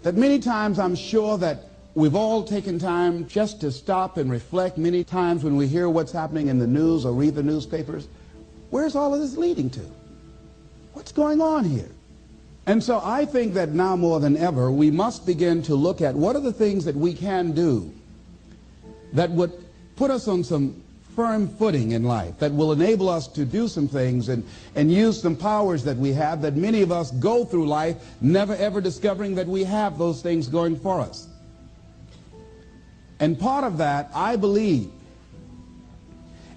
that many times I'm sure that we've all taken time just to stop and reflect many times when we hear what's happening in the news or read the newspapers. Where's all of this leading to? What's going on here? And so I think that now more than ever, we must begin to look at what are the things that we can do that would put us on some firm footing in life, that will enable us to do some things and use some powers that we have, that many of us go through life never ever discovering that we have those things going for us. And part of that, I believe,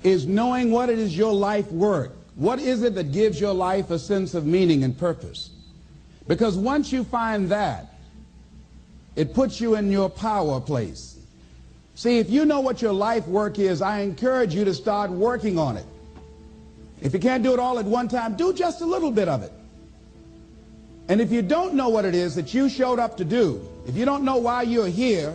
is knowing what it is your life worth. What is it that gives your life a sense of meaning and purpose? Because once you find that, it puts you in your power place. See, if you know what your life work is, I encourage you to start working on it. If you can't do it all at one time, do just a little bit of it. And if you don't know what it is that you showed up to do, if you don't know why you're here,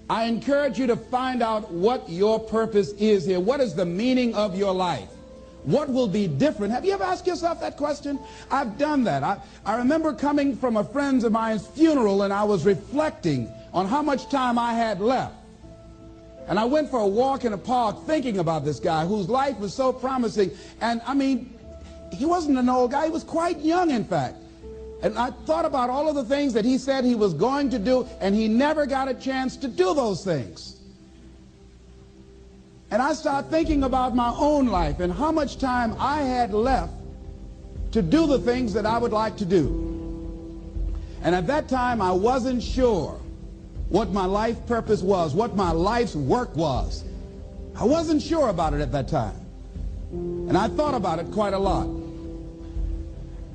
I encourage you to find out what your purpose is here. What is the meaning of your life? What will be different? Have you ever asked yourself that question? I've done that. I remember coming from a friend of mine's funeral, and I was reflecting on how much time I had left. And I went for a walk in a park thinking about this guy whose life was so promising. And I mean, he wasn't an old guy. He was quite young, in fact. And I thought about all of the things that he said he was going to do, and he never got a chance to do those things. And I started thinking about my own life and how much time I had left to do the things that I would like to do. And at that time, I wasn't sure what my life purpose was, what my life's work was. I wasn't sure about it at that time. And I thought about it quite a lot.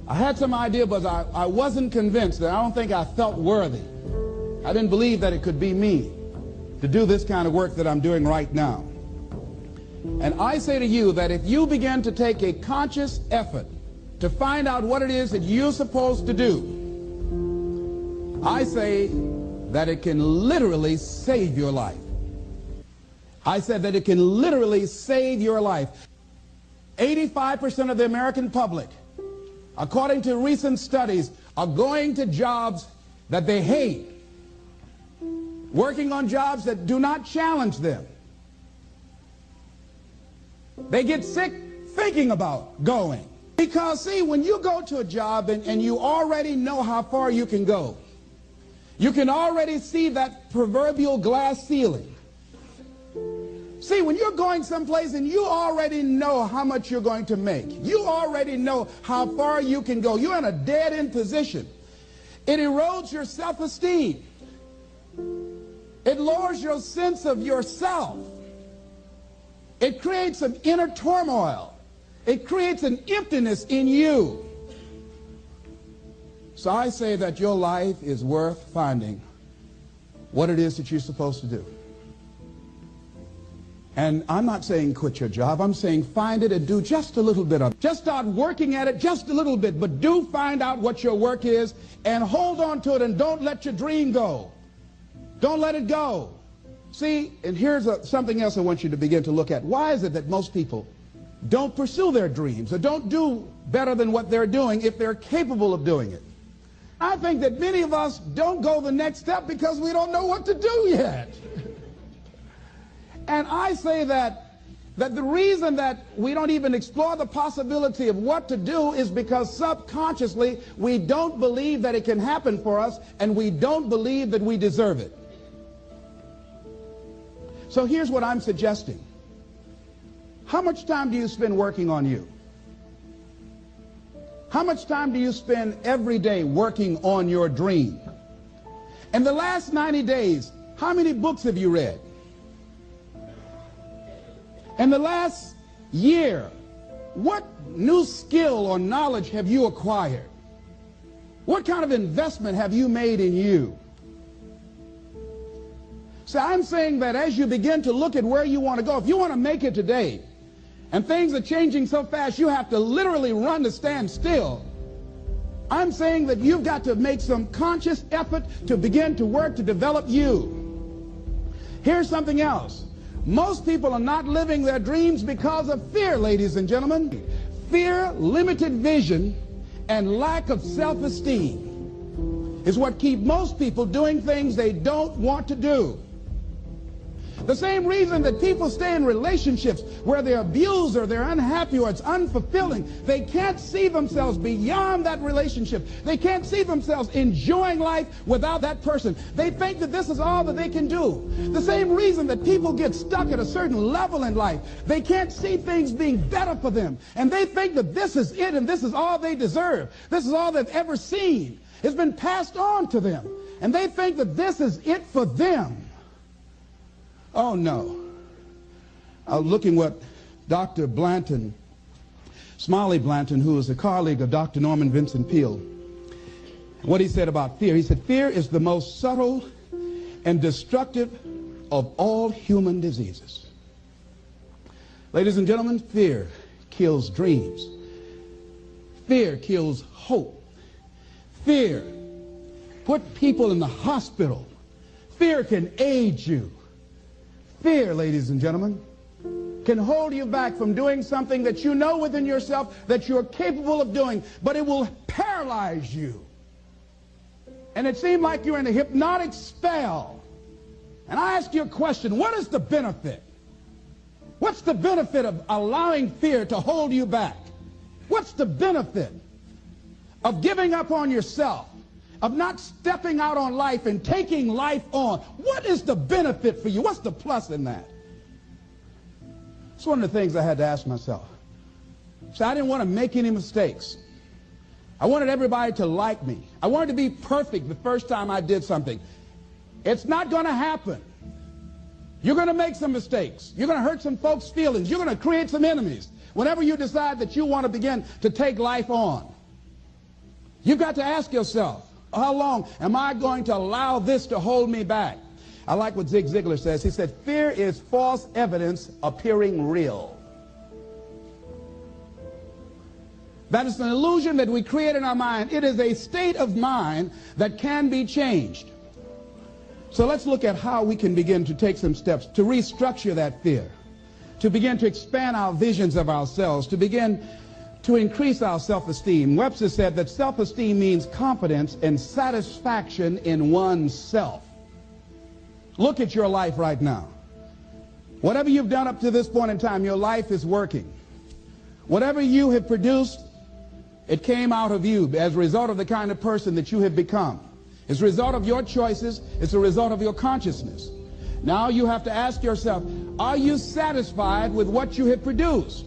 I had some idea, but I wasn't convinced. That I don't think I felt worthy. I didn't believe that it could be me to do this kind of work that I'm doing right now. And I say to you that if you begin to take a conscious effort to find out what it is that you're supposed to do, I say that it can literally save your life. I said that it can literally save your life. 85% of the American public, according to recent studies, are going to jobs that they hate, working on jobs that do not challenge them. They get sick thinking about going. Because, see, when you go to a job and you already know how far you can go, you can already see that proverbial glass ceiling. See, when you're going someplace and you already know how much you're going to make, you already know how far you can go, you're in a dead-end position. It erodes your self-esteem. It lowers your sense of yourself. It creates an inner turmoil. It creates an emptiness in you. So I say that your life is worth finding what it is that you're supposed to do. And I'm not saying quit your job. I'm saying find it and do just a little bit of it. Just start working at it just a little bit, but do find out what your work is and hold on to it, and don't let your dream go. Don't let it go. See, and here's something else I want you to begin to look at. Why is it that most people don't pursue their dreams or don't do better than what they're doing if they're capable of doing it? I think that many of us don't go the next step because we don't know what to do yet. And I say that the reason that we don't even explore the possibility of what to do is because subconsciously we don't believe that it can happen for us, and we don't believe that we deserve it. So here's what I'm suggesting. How much time do you spend working on you? How much time do you spend every day working on your dream? In the last 90 days, how many books have you read? In the last year, what new skill or knowledge have you acquired? What kind of investment have you made in you? So I'm saying that as you begin to look at where you want to go, if you want to make it today, and things are changing so fast you have to literally run to stand still, I'm saying that you've got to make some conscious effort to begin to work to develop you. Here's something else. Most people are not living their dreams because of fear, ladies and gentlemen. Fear, limited vision, and lack of self-esteem. is what keeps most people doing things they don't want to do. The same reason that people stay in relationships where they're abused or they're unhappy or it's unfulfilling, they can't see themselves beyond that relationship. They can't see themselves enjoying life without that person. They think that this is all that they can do. The same reason that people get stuck at a certain level in life, they can't see things being better for them. And they think that this is it and this is all they deserve. This is all they've ever seen. It's been passed on to them. And they think that this is it for them. Oh, no. I was looking what Dr. Blanton, Smiley Blanton, who is a colleague of Dr. Norman Vincent Peale, what he said about fear. He said, fear is the most subtle and destructive of all human diseases. Ladies and gentlemen, fear kills dreams. Fear kills hope. Fear put people in the hospital. Fear can age you. Fear, ladies and gentlemen, can hold you back from doing something that you know within yourself that you're capable of doing, but it will paralyze you. And it seemed like you're in a hypnotic spell. And I ask you a question, what is the benefit? What's the benefit of allowing fear to hold you back? What's the benefit of giving up on yourself? Of not stepping out on life and taking life on? What is the benefit for you? What's the plus in that? It's one of the things I had to ask myself. So I didn't want to make any mistakes. I wanted everybody to like me. I wanted to be perfect the first time I did something. It's not going to happen. You're going to make some mistakes. You're going to hurt some folks' feelings. You're going to create some enemies whenever you decide that you want to begin to take life on. You've got to ask yourself, how long am I going to allow this to hold me back? I like what Zig Ziglar says. He said, fear is false evidence appearing real. That is an illusion that we create in our mind. It is a state of mind that can be changed. So let's look at how we can begin to take some steps to restructure that fear, to begin to expand our visions of ourselves, to begin to increase our self-esteem. Webster said that self-esteem means confidence and satisfaction in oneself. Look at your life right now. Whatever you've done up to this point in time, your life is working. Whatever you have produced, it came out of you as a result of the kind of person that you have become. It's a result of your choices. It's a result of your consciousness. Now you have to ask yourself, are you satisfied with what you have produced?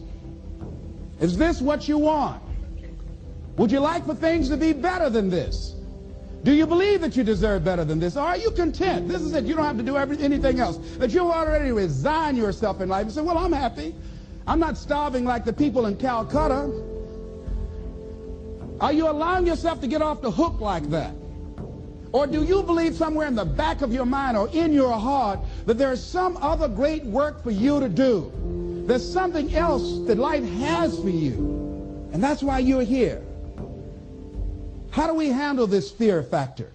Is this what you want? Would you like for things to be better than this? Do you believe that you deserve better than this? Or are you content? This is it. You don't have to do anything else. That you've already resigned yourself in life and say, well, I'm happy. I'm not starving like the people in Calcutta. Are you allowing yourself to get off the hook like that? Or do you believe somewhere in the back of your mind or in your heart that there's some other great work for you to do? There's something else that life has for you. And that's why you're here. How do we handle this fear factor?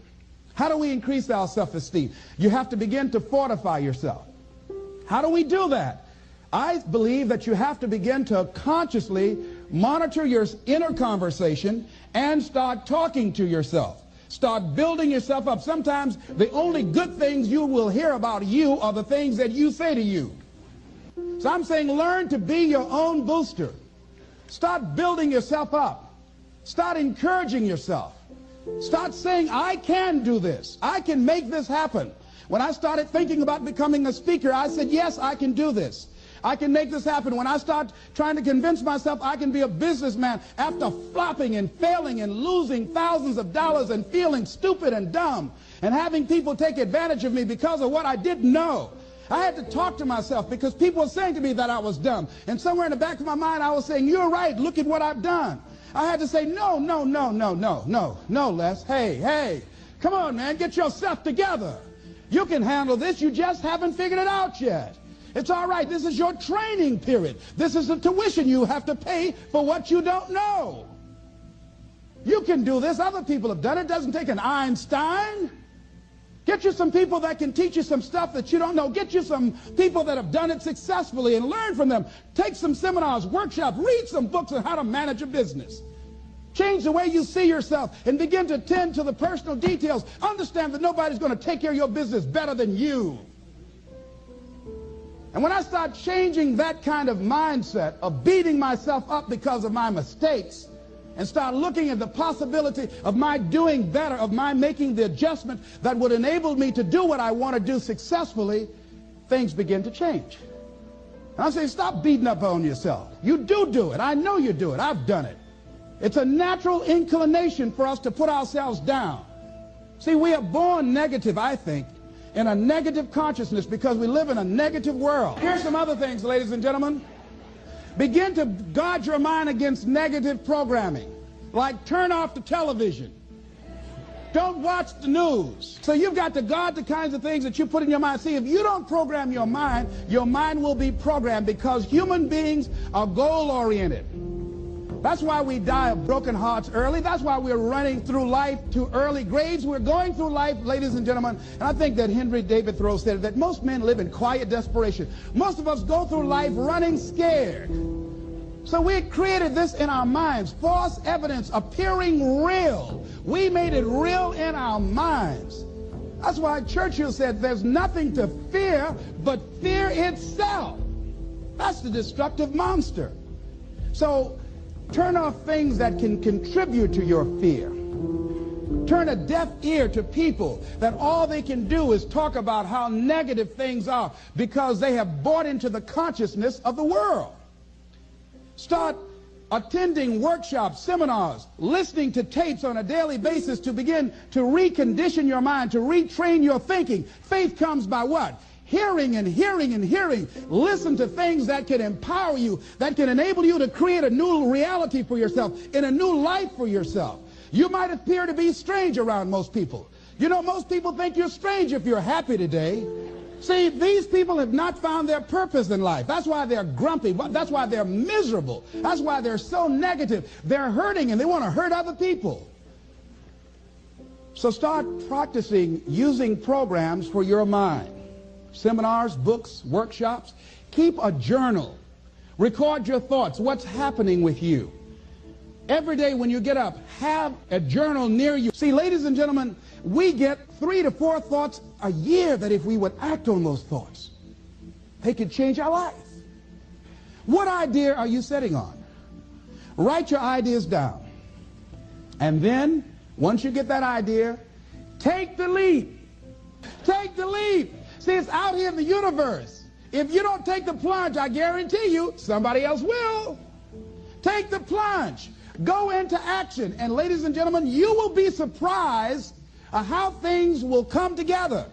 How do we increase our self-esteem? You have to begin to fortify yourself. How do we do that? I believe that you have to begin to consciously monitor your inner conversation and start talking to yourself. Start building yourself up. Sometimes the only good things you will hear about you are the things that you say to you. So I'm saying learn to be your own booster. Start building yourself up. Start encouraging yourself. Start saying, I can do this. I can make this happen. When I started thinking about becoming a speaker, I said, yes, I can do this. I can make this happen. When I start trying to convince myself I can be a businessman after flopping and failing and losing thousands of dollars and feeling stupid and dumb and having people take advantage of me because of what I didn't know, I had to talk to myself because people were saying to me that I was dumb. And somewhere in the back of my mind, I was saying, you're right. Look at what I've done. I had to say, no, Les. Hey, come on, man. Get yourself together. You can handle this. You just haven't figured it out yet. It's all right. This is your training period. This is the tuition you have to pay for what you don't know. You can do this. Other people have done it. It doesn't take an Einstein. Get you some people that can teach you some stuff that you don't know. Get you some people that have done it successfully and learn from them. Take some seminars, workshops, read some books on how to manage a business. Change the way you see yourself and begin to tend to the personal details. Understand that nobody's going to take care of your business better than you. And when I start changing that kind of mindset of beating myself up because of my mistakes and start looking at the possibility of my doing better, of my making the adjustment that would enable me to do what I want to do successfully, things begin to change. And I say, stop beating up on yourself. You do it. I know you do it. I've done it. It's a natural inclination for us to put ourselves down. See, we are born negative, I think, in a negative consciousness because we live in a negative world. Here's some other things, ladies and gentlemen. Begin to guard your mind against negative programming, like turn off the television. Don't watch the news. So you've got to guard the kinds of things that you put in your mind. See, if you don't program your mind will be programmed, because human beings are goal-oriented. That's why we die of broken hearts early. That's why we're running through life to early grades. We're going through life, ladies and gentlemen, and I think that Henry David Thoreau said that most men live in quiet desperation. Most of us go through life running scared. So we created this in our minds, false evidence appearing real. We made it real in our minds. That's why Churchill said there's nothing to fear but fear itself. That's the destructive monster. So turn off things that can contribute to your fear. Turn a deaf ear to people that all they can do is talk about how negative things are because they have bought into the consciousness of the world. Start attending workshops, seminars, listening to tapes on a daily basis to begin to recondition your mind, to retrain your thinking. Faith comes by what? Hearing and hearing and hearing. Listen to things that can empower you, that can enable you to create a new reality for yourself, in a new life for yourself. You might appear to be strange around most people. You know, most people think you're strange if you're happy today. See, these people have not found their purpose in life. That's why they're grumpy. That's why they're miserable. That's why they're so negative. They're hurting and they want to hurt other people. So start practicing using programs for your mind. Seminars, books, workshops. Keep a journal. Record your thoughts. What's happening with you? Every day when you get up, have a journal near you. See, ladies and gentlemen, we get 3 to 4 thoughts a year that if we would act on those thoughts, they could change our life. What idea are you sitting on? Write your ideas down. And then, once you get that idea, take the leap. Take the leap. See, it's out here in the universe. If you don't take the plunge, I guarantee you, somebody else will. Take the plunge. Go into action. And ladies and gentlemen, you will be surprised at how things will come together.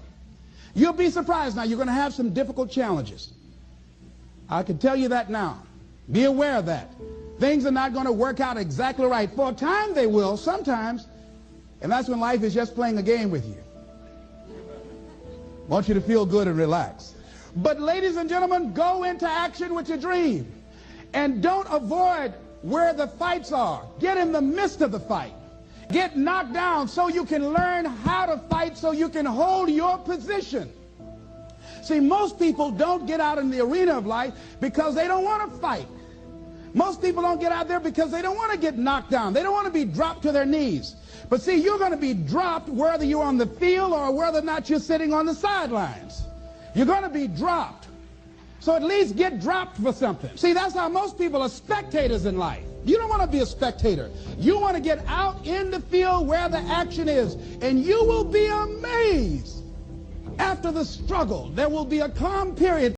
You'll be surprised. Now, you're going to have some difficult challenges. I can tell you that now. Be aware of that. Things are not going to work out exactly right. For a time they will, sometimes. And that's when life is just playing a game with you. I want you to feel good and relax. But ladies and gentlemen, go into action with your dream. And don't avoid where the fights are. Get in the midst of the fight. Get knocked down so you can learn how to fight, so you can hold your position. See, most people don't get out in the arena of life because they don't want to fight. Most people don't get out there because they don't want to get knocked down. They don't want to be dropped to their knees. But see, you're going to be dropped whether you're on the field or whether or not you're sitting on the sidelines. You're going to be dropped. So at least get dropped for something. See, that's how most people are spectators in life. You don't want to be a spectator. You want to get out in the field where the action is. And you will be amazed. After the struggle, there will be a calm period.